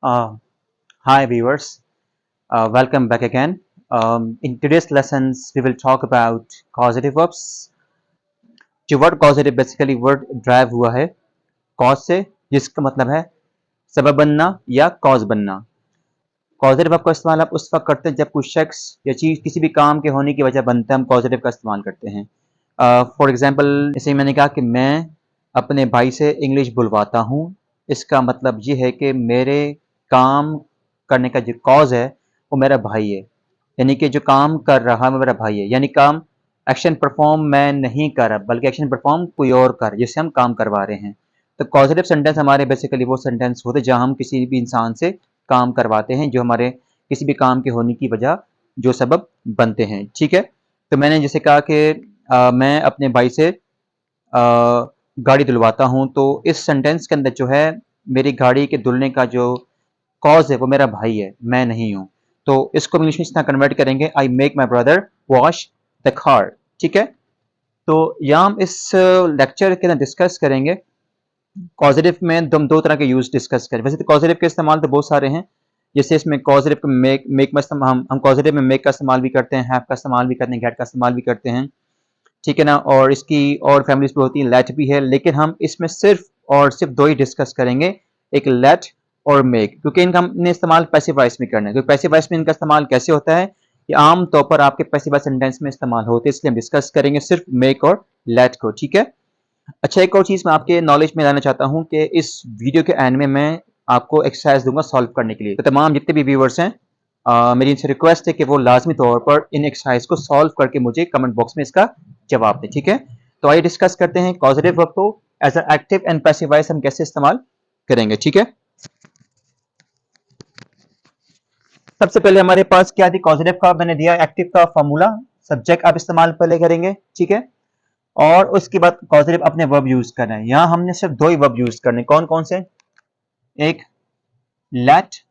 Uh, Hi viewers, welcome back again. In today's lessons, we will talk about causative verbs. जो word causative basically word drive हुआ है cause से, जिसका मतलब है सबब बनना या cause बनना। causative verb का इस्तेमाल आप उस वक्त करते हैं जब कोई शख्स या चीज किसी भी काम के होने की वजह बनता है, हम causative का इस्तेमाल करते हैं। फॉर एग्जाम्पल, जैसे मैंने कहा कि मैं अपने भाई से इंग्लिश बुलवाता हूँ, इसका मतलब ये है कि मेरे काम करने का जो कॉज है वो मेरा भाई है, यानी कि जो काम कर रहा है वो मेरा भाई है, यानी काम एक्शन परफॉर्म मैं नहीं कर रहा बल्कि एक्शन परफॉर्म कोई और कर, जिससे हम काम करवा रहे हैं। तो पॉजिटिव सेंटेंस हमारे बेसिकली वो सेंटेंस होते हैं जहां हम किसी भी इंसान से काम करवाते हैं, जो हमारे किसी भी काम के होने की वजह जो सबब बनते हैं। ठीक है, तो मैंने जैसे कहा कि मैं अपने भाई से गाड़ी धुलवाता हूँ, तो इस सेंटेंस के अंदर जो है मेरी गाड़ी के धुलने का जो कॉज है वो मेरा भाई है, मैं नहीं हूँ। तो इसको इंग्लिश में इस तरह कन्वर्ट करेंगे, I make my brother wash the car. ठीक है, तो यहाँ हम इस लेक्चर के अंदर डिस्कस करेंगे पॉजिटिव में हम दो तरह के यूज डिस्कस करें। वैसे तो पॉजिटिव के इस्तेमाल तो बहुत सारे हैं, जैसे इसमें पॉजिटिव का मेक में हम पॉजिटिव में मेक का इस्तेमाल भी करते हैं, हैव का इस्तेमाल भी करते हैं, गेट का इस्तेमाल भी करते हैं। ठीक है ना, और इसकी और फैमिलीज भी होती है, लेट भी है, लेकिन हम इसमें सिर्फ और सिर्फ दो ही डिस्कस करेंगे, एक लेट और मेक, क्योंकि इनका हमने इस्तेमाल पैसिव वॉइस में करना है। तो पैसिव वॉइस में इनका इस्तेमाल कैसे होता है, ये आम तौर पर आपके पैसिव वॉइस सेंटेंस में इस्तेमाल होते हैं, इसलिए हम डिस्कस करेंगे सिर्फ मेक और लेट को। ठीक है, अच्छा, एक और चीज मैं आपके नॉलेज में लाना चाहता हूं कि इस वीडियो के एंड में मैं आपको एक्सरसाइज दूंगा सॉल्व करने के लिए। तो तमाम जितने भी व्यूवर्स हैं, मेरी इनसे रिक्वेस्ट है कि वो लाजमी तौर पर इन एक्सरसाइज को सॉल्व करके मुझे कमेंट बॉक्स में इसका जवाब दें। ठीक है, तो आइए डिस्कस करते हैं पॉजिटिव वर्ब को as a active and passive voice हम कैसे इस्तेमाल करेंगे। ठीक है, सबसे पहले हमारे पास क्या थी, पॉजिटिव का मैंने दिया एक्टिव का फॉर्मूला, सब्जेक्ट आप इस्तेमाल पहले करेंगे। ठीक है, और उसके बाद पॉजिटिव अपने वर्ब यूज करना है। यहां हमने सिर्फ दो ही वर्ब यूज करने, कौन कौन से, एक लेट,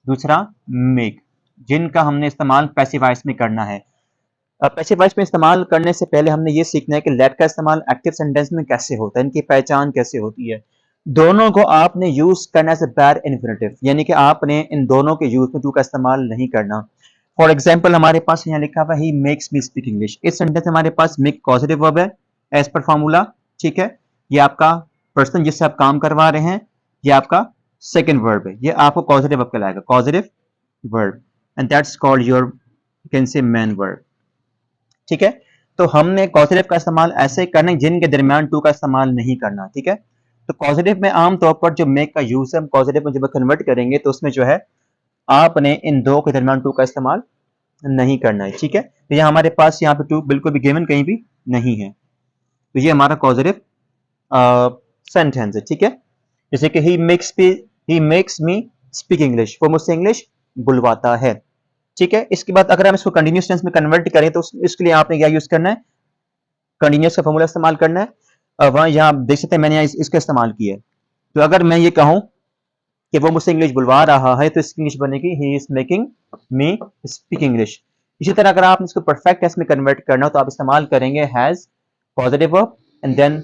दूसरा मेक, जिनका हमने इस्तेमाल पैसिव वॉइस में करना है। पैसिव वॉइस में इस्तेमाल करने से पहले हमने ये सीखना है कि लेट का इस्तेमाल एक्टिव सेंटेंस में कैसे होता है, इनकी पहचान कैसे होती है। दोनों को आपने यूज करना है बैर इन्फिनेटिव, यानी कि आपने इन दोनों के यूज में टू का इस्तेमाल नहीं करना। फॉर एग्जाम्पल, हमारे पास यहाँ लिखा हुआ he makes me speak English, इस सेंटेंस में हमारे पास मेक पॉजिटिव वर्ब है एज पर फॉर्मूला। ठीक है, ये आपका पर्सन जिससे आप काम करवा रहे हैं, ये आपका सेकेंड वर्ब है, ये आपको पॉजिटिव वर्ब कहलाएगा, positive verb, and that's called your can say man verb. ठीक है, तो हमने पॉजिटिव का इस्तेमाल ऐसे करना है जिनके दरमियान टू का इस्तेमाल नहीं करना। ठीक है, तो पॉजिटिव में आमतौर पर जो मेक का यूज है, हम पॉजिटिव में जब कन्वर्ट करेंगे तो उसमें जो है आपने इन दो के दरमियान टू का इस्तेमाल नहीं करना है। ठीक है, तो ये हमारे पास यहाँ पे टू बिल्कुल भी गिवन कहीं भी नहीं है, तो ये हमारा पॉजिटिव सेंटेंस है। ठीक है, जैसे कि he makes me speak English, वो मुझसे इंग्लिश बुलवाता है। ठीक है, इसके बाद अगर हम इसको कंटिन्यूस टेंस में कन्वर्ट करें तो इसके लिए आपने क्या यूज करना है, कंटिन्यूस का फॉर्मूला इस्तेमाल करना है। वहां यहाँ आप देख सकते हैं मैंने यहाँ इसका इस्तेमाल किया है। तो अगर मैं ये कहूं कि वो मुझसे इंग्लिश बुलवा रहा है, तो इसकी इंग्लिश बनेगी he is making me speak English. इसी तरह अगर आप इसको परफेक्ट टेंस में कन्वर्ट करना हो तो आप इस्तेमाल करेंगे has positive verb and then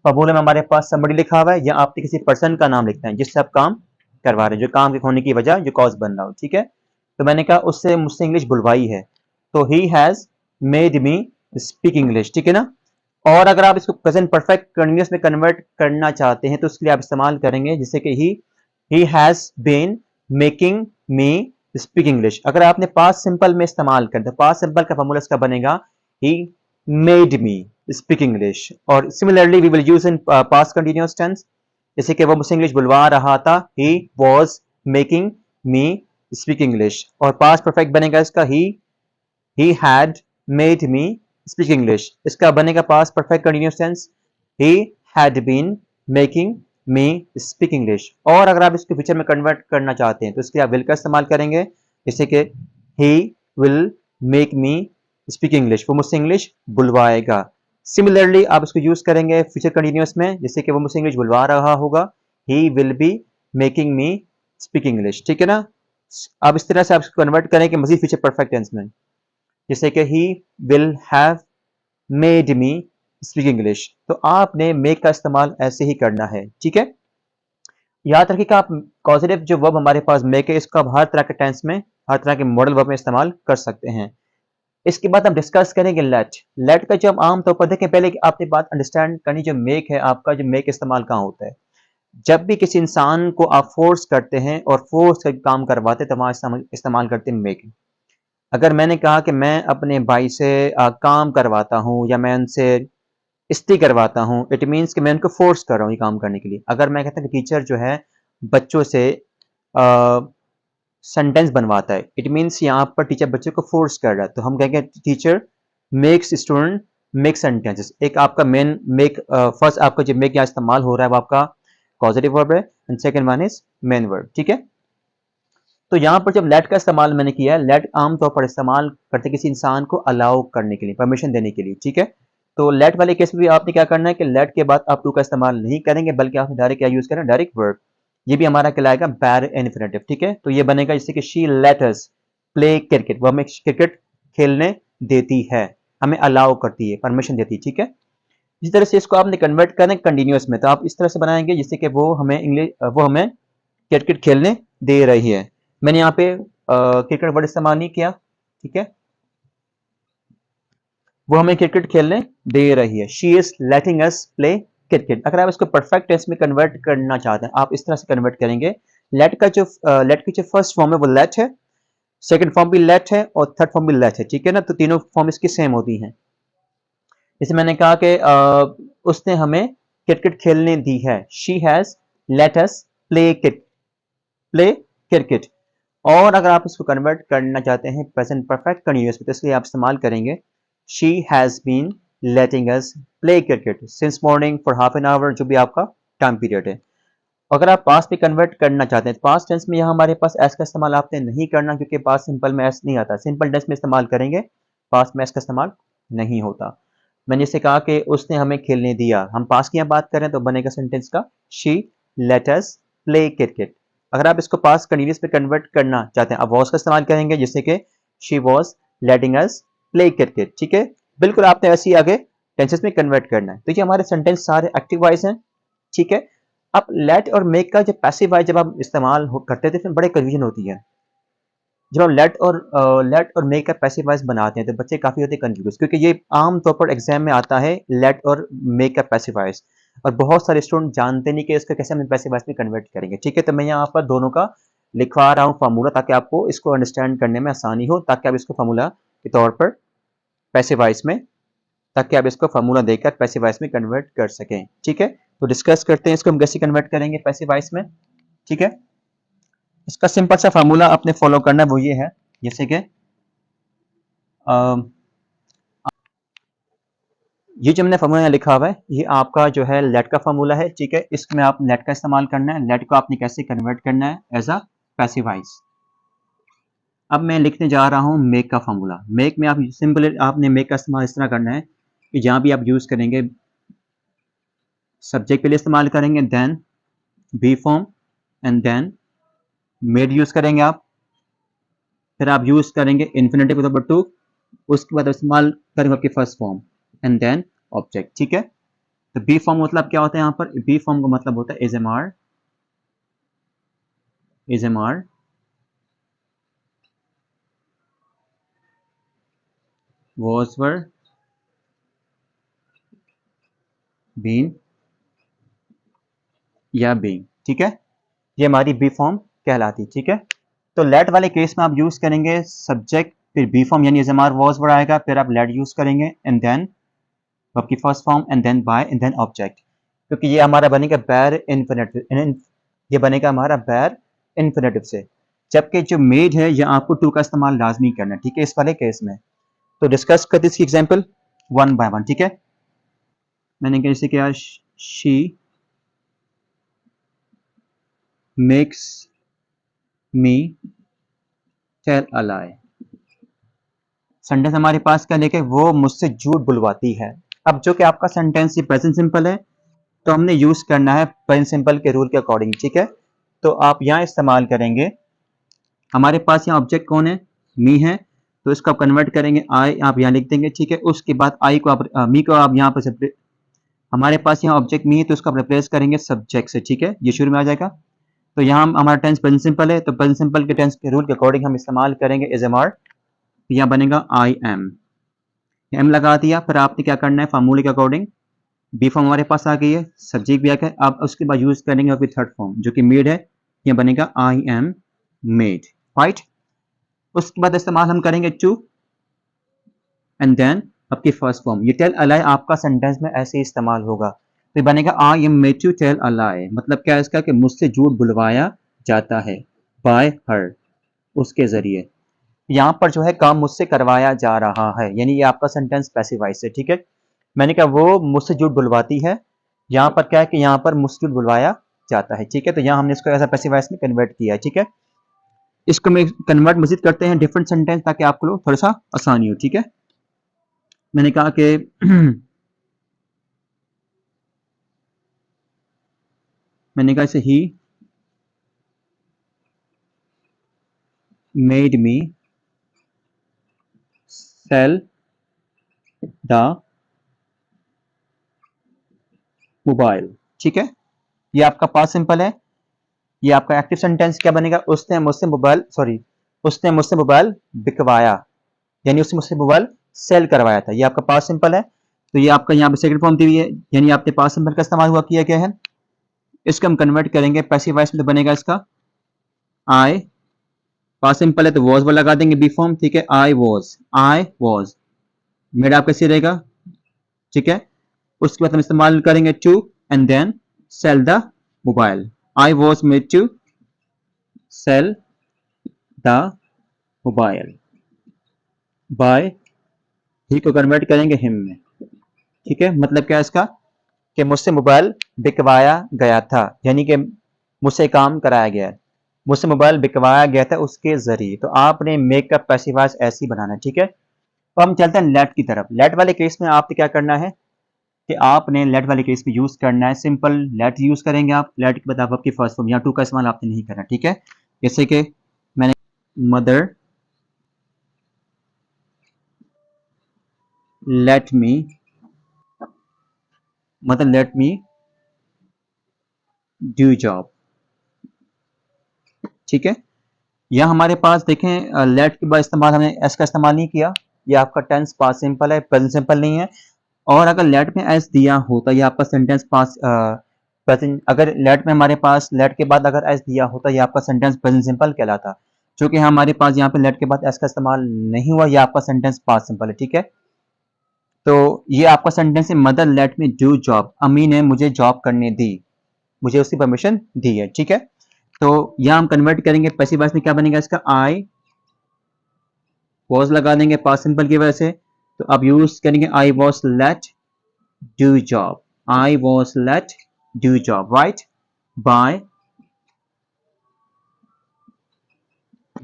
फॉर्मूले में हमारे पास समबडी लिखा हुआ है, या आपने किसी पर्सन का नाम लिखना है जिससे आप काम करवा रहे हैं, जो काम के होने की वजह जो कॉज बन रहा हो। ठीक है, तो मैंने कहा उससे मुझसे इंग्लिश बुलवाई है, तो he has made me speak English. ठीक है ना, और अगर आप इसको प्रेजेंट परफेक्ट कंटिन्यूअस में कन्वर्ट करना चाहते हैं तो उसके लिए आप इस्तेमाल करेंगे जैसे कि he has been making me speak English. अगर आपने पास्ट सिंपल में इस्तेमाल करना तो पास्ट सिंपल का फॉर्मूला इसका बनेगा he made me speak English. और similarly we will use in past continuous tense, जैसे कि वो मुझसे इंग्लिश बुलवा रहा था, he was making me speak English. और पास्ट परफेक्ट बनेगा इसका he had made me speak English, इसका बनेगा past perfect continuous tense, he had been making me speak English। और अगर आप इसको फ्यूचर में कन्वर्ट करना चाहते हैं तो इसके लिए आप will का इस्तेमाल करेंगे, जैसे कि he will make me speak English, वो मुझसे इंग्लिश बुलवाएगा। सिमिलरली आप इसको यूज करेंगे फ्यूचर कंटिन्यूअस में, जैसे कि वो मुझसे इंग्लिश बुलवा रहा होगा, he will be making me speak English। ठीक है ना, आप इस तरह से आप इसको कन्वर्ट करें कि मजीद फ्यूचर परफेक्ट टेंस में, जैसे कि he will have made me speak English. तो आपने मेक का इस्तेमाल ऐसे ही करना है। ठीक है, याद रखिए कि आप कॉजेटिव जो वर्ब हमारे पास मेक है, इसको आप हर तरह के टेंस में, हर तरह के मॉडल वर्ब में इस्तेमाल कर सकते हैं। इसके बाद हम डिस्कस करेंगे लेट। लेट का जो हम आम तौर पर देखें, पहले आपने बात अंडरस्टैंड करनी, जो मेक है आपका, जो मेक इस्तेमाल कहाँ होता है। जब भी किसी इंसान को आप फोर्स करते हैं और फोर्स का काम करवाते हैं, तो वहां इस्तेमाल करते हैं मेक। अगर मैंने कहा कि मैं अपने भाई से काम करवाता हूँ या मैं उनसे इस्त्री करवाता हूँ, इट मीन्स कि मैं उनको फोर्स कर रहा हूँ ये काम करने के लिए। अगर मैं कहता हूँ कि टीचर जो है बच्चों से सेंटेंस बनवाता है, इट मीन्स यहाँ पर टीचर बच्चे को फोर्स कर रहा है, तो हम कहेंगे teacher makes student make sentences. एक आपका मेन मेक, फर्स्ट आपका जो मेक यहाँ इस्तेमाल हो रहा है वो आपका पॉजिटिव वर्ब है, and second one is main verb, ठीक है। तो यहाँ पर जब लेट का इस्तेमाल मैंने किया है, लेट आमतौर पर इस्तेमाल करते किसी इंसान को अलाउ करने के लिए, परमिशन देने के लिए, ठीक है। तो लेट वाले केस में भी आपने क्या करना है कि लेट के बाद आप टू का इस्तेमाल नहीं करेंगे, बल्कि आपने डायरेक्ट क्या यूज करना है, डायरेक्ट वर्ब। ये भी हमारा कहलाएगा बैर इन्फिनेटिव, ठीक है। तो ये बनेगा जैसे कि she let us play cricket, वो हमें क्रिकेट खेलने देती है, हमें अलाउ करती है, परमिशन देती है, ठीक है। इसी तरह से इसको आपने कन्वर्ट करना है कंटिन्यूअस में, तो आप इस तरह से बनाएंगे जिससे कि वो हमें क्रिकेट खेलने दे रही है। मैंने यहाँ पे क्रिकेट वर्ड इस्तेमाल नहीं किया, ठीक है। वो हमें क्रिकेट खेलने दे रही है, she is letting us play cricket. अगर आप इसको परफेक्ट टेंस में कन्वर्ट करना चाहते हैं, आप इस तरह से कन्वर्ट करेंगे। लेट की जो फर्स्ट फॉर्म है वो लेट है, सेकंड फॉर्म भी लेट है और थर्ड फॉर्म भी लेट है, ठीक है ना। तो तीनों फॉर्म इसकी सेम होती हैं। जैसे मैंने कहा कि उसने हमें क्रिकेट खेलने दी है, she has let us play cricket. और अगर आप इसको कन्वर्ट करना चाहते हैं प्रेजेंट परफेक्ट कंटिन्यूअस में, तो इसलिए आप इस्तेमाल करेंगे she has been letting us play cricket since morning for half an hour, जो भी आपका टाइम पीरियड है। अगर आप पास्ट में कन्वर्ट करना चाहते हैं, पास्ट टेंस में यहाँ हमारे पास एस का इस्तेमाल आपने नहीं करना, क्योंकि पास्ट सिंपल में एस नहीं आता, सिंपल टेंस में इस्तेमाल करेंगे, पास्ट में एस का इस्तेमाल नहीं होता। मैंने इसे कहा कि उसने हमें खेलने दिया, हम पास्ट की यहाँ बात करें तो बनेगा सेंटेंस का she let us play cricket. अगर आप इसको पास्ट कंटिन्यूअस में कन्वर्ट करना चाहते हैं, आप वॉज का इस्तेमाल करेंगे, जिससे कि she was letting us play cricket, ठीक है। बिल्कुल आपने ऐसे ही आगे टेंसेस में कन्वर्ट करना है। तो ये हमारे सेंटेंस सारे एक्टिव वॉइस हैं, ठीक है। अब लेट और मेक का जो पैसिव वॉइस जब आप इस्तेमाल करते थे, फिर बड़े कन्फ्यूजन होती है। जब हम लेट और मेक का पैसिव वॉइस बनाते हैं, तो बच्चे काफी होते हैं कंफ्यूज, क्योंकि ये आम तौर पर एग्जाम में आता है लेट और मेक का पैसिव वॉइस, और बहुत सारे स्टूडेंट जानते नहीं कि इसको कैसे हम पैसिव वॉइस में कन्वर्ट करेंगे, ठीक है। तो मैं यहाँ पर दोनों का लिखवा रहा हूँ फार्मूला, ताकि आपको इसको अंडरस्टैंड करने में आसानी हो, ताकि आप इसको फार्मूला के तौर पर पैसिव वॉइस में, ताकि आप इसको फार्मूला देकर पैसिव वॉइस में कन्वर्ट कर सकें, ठीक है। तो डिस्कस करते हैं इसको हम कैसे कन्वर्ट करेंगे पैसिव वॉइस में, ठीक है। इसका सिंपल सा फार्मूला आपने फॉलो करना है, वो ये है, जैसे कि ये जो हमने फार्मूला लिखा हुआ है, ये आपका जो है लेट का फार्मूला है, ठीक है। इसमें आप लेट का इस्तेमाल करना है, लेट को आपने कैसे कन्वर्ट करना है एज अ पैसिव वॉइस। अब मैं लिखने जा रहा हूं मेक का फार्मूला। मेक में आप सिंपल आपने मेक का इस्तेमाल इस तरह करना है कि जहां भी आप यूज करेंगे, सब्जेक्ट के लिए इस्तेमाल करेंगे, then be form, and then made use करेंगे आप, फिर आप यूज करेंगे इन्फिनेटिव के तौर पर टू, उसके बाद इस्तेमाल करेंगे आपकी first form, and then object, ठीक है। तो बी फॉर्म मतलब क्या होता है, यहाँ पर बी फॉर्म का मतलब होता है is am are was were been या बीइंग, ठीक है। ये हमारी बी फॉर्म कहलाती, ठीक है। तो लेट वाले केस में आप यूज करेंगे सब्जेक्ट, फिर बी फॉर्म यानी is am are was were आएगा, फिर आप लेट यूज करेंगे, एंड देन आपकी first form, and then by, and then object, क्योंकि ये हमारा बनेगा बैर इन्फिनेटिव, ये बनेगा हमारा बैर इन्फिनेटिव से। जबकि जो मेड है, ये आपको टू का इस्तेमाल लाजमी करना है, ठीक है, इस वाले केस में। तो डिस्कस करते इसकी एग्जांपल वन बाय वन, ठीक है। मैंने कैसे किया, she makes me tell a lie. Sentence हमारे पास क्या लेके, वो मुझसे झूठ बुलवाती है। अब जो कि आपका सेंटेंस ये प्रेजेंट सिंपल है, तो हमने यूज करना है प्रेजेंट सिंपल के रूल के अकॉर्डिंग, ठीक है। तो आप यहाँ इस्तेमाल करेंगे, हमारे पास यहाँ ऑब्जेक्ट कौन है, मी है, तो इसको आप कन्वर्ट करेंगे आई, आप यहाँ लिख देंगे, ठीक है। उसके बाद आई को आप मी को आप यहाँ पर हमारे पास यहाँ ऑब्जेक्ट मी है, तो उसको आप रिप्लेस करेंगे सब्जेक्ट से, ठीक है, ये शुरू में आ जाएगा। तो यहाँ हमारा टेंस प्रेजेंट सिंपल है, तो प्रेजेंट सिंपल के टेंस के रूल के अकॉर्डिंग हम इस्तेमाल करेंगे इज एम आर। यहाँ बनेगा आई एम लगा दिया। फिर आपने क्या करना है, फार्मूले के अकॉर्डिंग बी फॉर्म हमारे पास आ गई है, सब्जेक्ट भी आ गया। अब उसके बाद यूज करेंगे अभी थर्ड फॉर्म जो कि मेड है, ये बनेगा आई एम मेड, राइट। उसके बाद इस्तेमाल हम करेंगे टू एंड देन आपकी फर्स्ट फॉर्म। ये टेल अ लाई आपका सेंटेंस में ऐसे ही इस्तेमाल होगा, तो ये बनेगा I am made to tell a lie. मतलब क्या है इसका, कि मुझसे झूठ बुलवाया जाता है, बाय हर, उसके जरिए। यहाँ पर जो है काम मुझसे करवाया जा रहा है, यानी ये आपका सेंटेंस पैसिव वॉइस है, ठीक है। मैंने कहा वो मुझसे झूठ बुलवाती है, यहाँ पर क्या है कि यहाँ पर मुझसे झूठ बुलवाया जाता है, ठीक है। तो यहाँ हमने इसको ऐसा पैसिव वॉइस में कन्वर्ट किया है, ठीक है। इसको मैं कन्वर्ट मजीद करते हैं डिफरेंट सेंटेंस ताकि आपको लोग थोड़ा सा आसानी हो, ठीक है। मैंने कहा कि मैंने कहा इसे he made me sell the mobile, ठीक है। ये आपका पास्ट सिंपल है। ये आपका एक्टिव सेंटेंस क्या बनेगा, उसने मुझसे मोबाइल, सॉरी, उसने मुझसे मोबाइल बिकवाया, यानी उसने मुझसे मोबाइल सेल करवाया था। ये आपका पास्ट सिंपल है। तो ये आपका यहाँ पे सेकंड फॉर्म दी हुई है, यानी आपने पास्ट सिंपल का इस्तेमाल हुआ किया गया है। इसको हम कन्वर्ट करेंगे पैसिव वॉइस में, तो बनेगा इसका आई, पास्ट सिंपल है तो वॉज वो लगा देंगे बी फॉर्म, ठीक है। आई वॉज मेरा आप कैसे रहेगा, ठीक है। उसके बाद हम इस्तेमाल करेंगे to and then sell the mobile. I was made to sell the mobile by, he को कन्वर्ट करेंगे हिम में, ठीक है। मतलब क्या है इसका, कि मुझसे मोबाइल बिकवाया गया था, यानी कि मुझसे काम कराया गया, मुझसे मोबाइल बिकवाया गया था उसके जरिए। तो आपने मेक का पैसिव वॉइस ऐसे ही बनाना है, ठीक है। तो हम चलते हैं लेट की तरफ। लेट वाले केस में आपने क्या करना है कि आपने लेट वाले केस में यूज करना है सिंपल लेट यूज करेंगे आप। लेट के बाद आप आपकी फर्स्ट फॉर्म, यहाँ टू का इस्तेमाल आपने नहीं करना, ठीक है। जैसे कि मैंने mother let me, mother let me do job, ठीक है। यह हमारे पास देखें लेट के बाद इस्तेमाल हमने एस का इस्तेमाल नहीं किया। ये आपका टेंस पास्ट सिंपल है, प्रेजेंट सिंपल नहीं है। और अगर लेट में एस दिया होता, ये आपका सेंटेंस पास प्रेजेंट, अगर लेट में हमारे पास लेट के बाद अगर एस दिया होता, ये आपका सेंटेंस प्रेजेंट सिंपल कहलाता। क्योंकि हमारे पास यहाँ पे लेट के बाद एस का इस्तेमाल नहीं हुआ, ये आपका सेंटेंस पास्ट सिंपल है, ठीक है। तो ये आपका सेंटेंस है, mother let me do job, अम्मी ने मुझे जॉब करने दी, मुझे उसकी परमिशन दी है, ठीक है। तो यहाँ हम कन्वर्ट करेंगे पैसिव वॉइस में, क्या बनेगा इसका, आई वॉज लगा देंगे पास्ट सिंपल की वजह से। तो अब यूज करेंगे I was let do job, I was let do job, right, by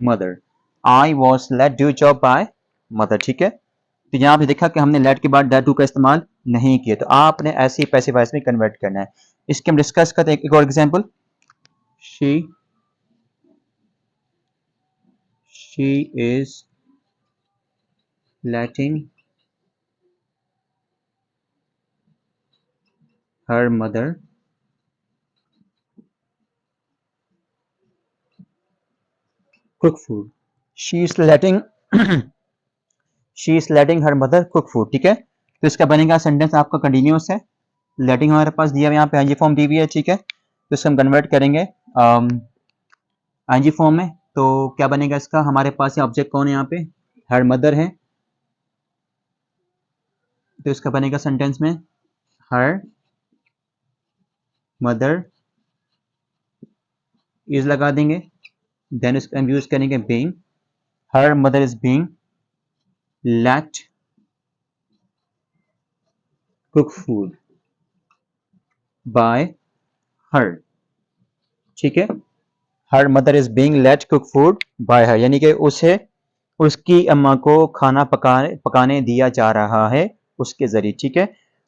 mother, I was let do job by mother, ठीक है। तो यहाँ पे देखा कि हमने लेट के बाद टू का इस्तेमाल नहीं किया, तो आपने ऐसे ही पैसिव वॉइस में कन्वर्ट करना है। इसके हम डिस्कस करते हैं एक और example. she is letting her mother cook food, she is letting she is letting her mother cook food, ठीक है। तो इसका बनेगा सेंटेंस आपका कंटिन्यूअस है। लेटिंग हमारे पास दिया हुआ यहाँ पे आईएनजी फॉर्म दी हुई है, ठीक है। तो इसको हम कन्वर्ट करेंगे आईएनजी फॉर्म में। तो क्या बनेगा इसका, हमारे पास ऑब्जेक्ट कौन है यहाँ पे, हर मदर है। तो इसका बनेगा सेंटेंस में हर मदर इज लगा देंगे, देन इसका हम यूज करेंगे being, her mother is being let cook food by her, ठीक है। Her mother is being let cook food by her, यानी कि उसे उसकी अम्मा को खाना पकाने दिया जा रहा है उसके जरिए, ठीक है।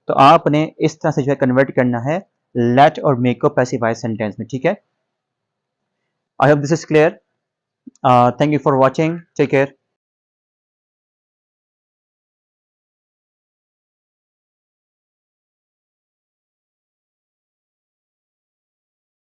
तो आपने इस तरह से जो है कन्वर्ट करना है लेट और मेक को पैसिव वॉइस सेंटेंस में, ठीक है। I hope this is clear. Thank you for watching, take care.